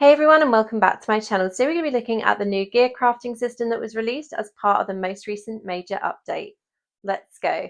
Hey everyone, and welcome back to my channel. Today we're going to be looking at the new gear crafting system that was released as part of the most recent major update. Let's go.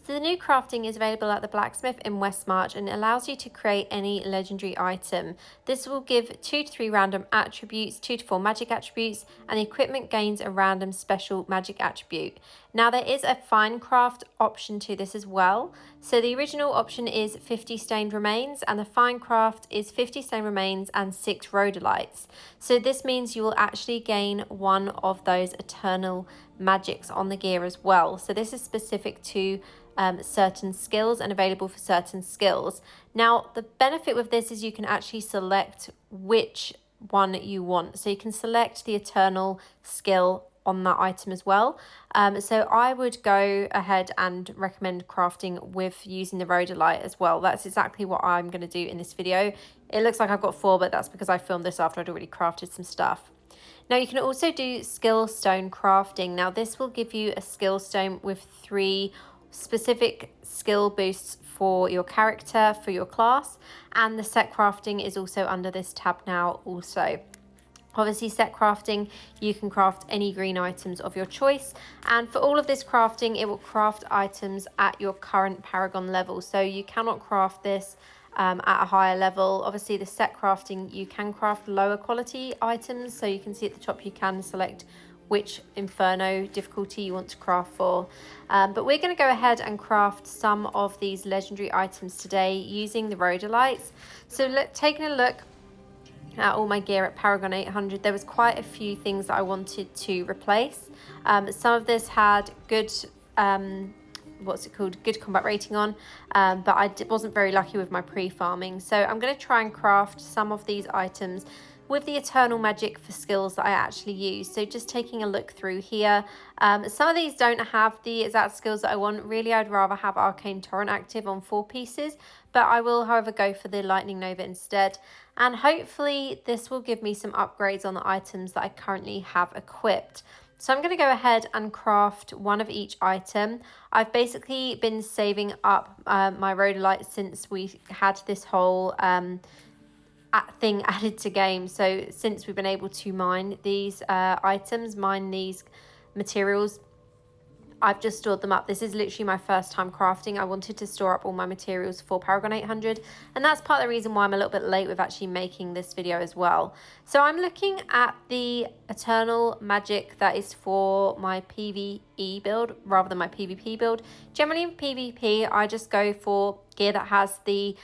So the new crafting is available at the blacksmith in Westmarch and it allows you to create any legendary item. This will give 2 to 3 random attributes, 2 to 4 magic attributes, and the equipment gains a random special magic attribute. Now there is a fine craft option to this as well. So the original option is 50 stained remains and the fine craft is 50 stained remains and 6 rhodolites. So this means you will actually gain one of those eternal magics on the gear as well. So this is specific to certain skills and available for certain skills. Now the benefit with this is you can actually select which one you want. So you can select the eternal skill on that item as well. So I would go ahead and recommend crafting with using the rhodolite as well. That's exactly what I'm going to do in this video. It looks like I've got 4, but that's because I filmed this after I'd already crafted some stuff. Now you can also do skill stone crafting. Now this will give you a skill stone with 3 specific skill boosts for your character, for your class, and the set crafting is also under this tab now also. Obviously set crafting, you can craft any green items of your choice, and for all of this crafting it will craft items at your current paragon level, so you cannot craft this at a higher level. Obviously the set crafting, you can craft lower quality items, so you can see at the top you can select which inferno difficulty you want to craft for, but we're going to go ahead and craft some of these legendary items today using the rhodolites. So taking a look at all my gear at Paragon 800, there was quite a few things that I wanted to replace. Some of this had good good combat rating on, but I wasn't very lucky with my pre-farming, so I'm going to try and craft some of these items with the eternal magic for skills that I actually use. So just taking a look through here, some of these don't have the exact skills that I want. Really, I'd rather have Arcane Torrent active on 4 pieces, but I will, however, go for the Lightning Nova instead. And hopefully this will give me some upgrades on the items that I currently have equipped. So I'm going to go ahead and craft one of each item. I've basically been saving up my rhodolite since we had this whole thing added to game. So since we've been able to mine these items, mine these materials, I've just stored them up. This is literally my first time crafting. I wanted to store up all my materials for Paragon 800, and that's part of the reason why I'm a little bit late with actually making this video as well. So I'm looking at the eternal magic that is for my PvE build rather than my PvP build. Generally in PvP, I just go for gear that has the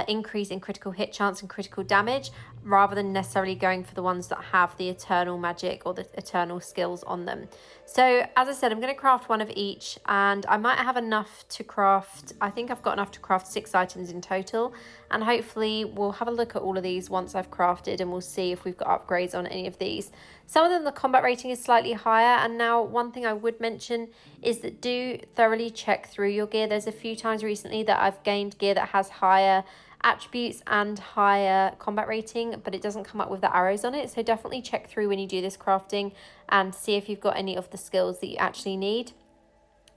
increase in critical hit chance and critical damage, rather than necessarily going for the ones that have the eternal magic or the eternal skills on them. So as I said, I'm going to craft one of each, and I might have enough to craft, I think I've got enough to craft 6 items in total, and hopefully we'll have a look at all of these once I've crafted and we'll see if we've got upgrades on any of these. Some of them the combat rating is slightly higher, and now one thing I would mention is that do thoroughly check through your gear. There's a few times recently that I've gained gear that has higher attributes and higher combat rating, but it doesn't come up with the arrows on it. So definitely check through when you do this crafting and see if you've got any of the skills that you actually need,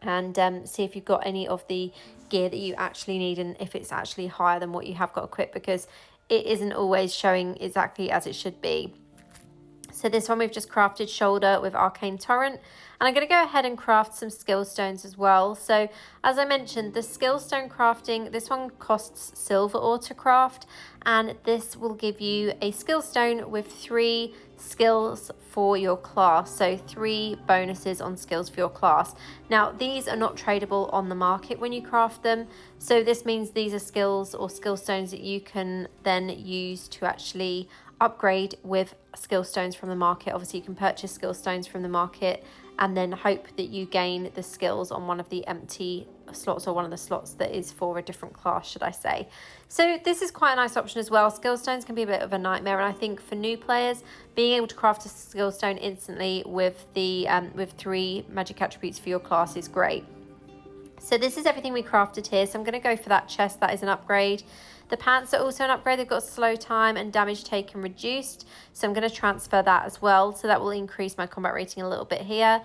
and see if you've got any of the gear that you actually need and if it's actually higher than what you have got equipped, because it isn't always showing exactly as it should be. So this one we've just crafted shoulder with Arcane Torrent, and I'm going to go ahead and craft some skill stones as well. So as I mentioned, the skill stone crafting, this one costs silver ore to craft, and this will give you a skill stone with 3 skills for your class, so 3 bonuses on skills for your class. Now these are not tradable on the market when you craft them, so this means these are skills or skill stones that you can then use to actually upgrade with skill stones from the market. Obviously you can purchase skill stones from the market and then hope that you gain the skills on one of the empty slots, or one of the slots that is for a different class, should I say. So this is quite a nice option as well. Skill stones can be a bit of a nightmare, and I think for new players, being able to craft a skill stone instantly with the with 3 magic attributes for your class is great. So this is everything we crafted here. So I'm going to go for that chest. That is an upgrade. The pants are also an upgrade. They've got slow time and damage taken reduced. So I'm going to transfer that as well. So that will increase my combat rating a little bit here.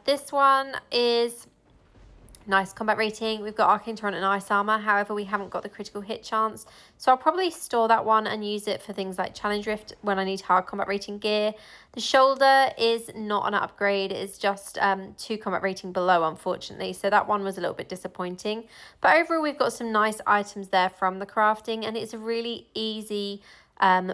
This one is Nice combat rating. We've got Arcane Torrent and Ice Armor. However, we haven't got the critical hit chance. So I'll probably store that one and use it for things like Challenge Rift when I need hard combat rating gear. The shoulder is not an upgrade. It's just 2 combat rating below, unfortunately. So that one was a little bit disappointing. But overall, we've got some nice items there from the crafting. And it's a really easy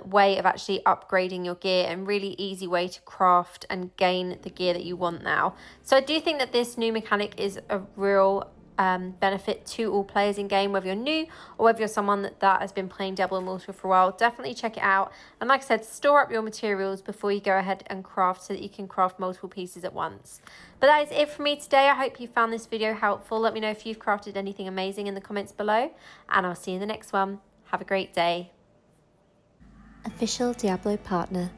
way of actually upgrading your gear, and really easy way to craft and gain the gear that you want now. So I do think that this new mechanic is a real benefit to all players in game, whether you're new or whether you're someone that has been playing Diablo Immortal for a while. Definitely check it out, and like I said, store up your materials before you go ahead and craft, so that you can craft multiple pieces at once. But that is it for me today. I hope you found this video helpful. Let me know if you've crafted anything amazing in the comments below, and I'll see you in the next one. Have a great day. Official Diablo Partner.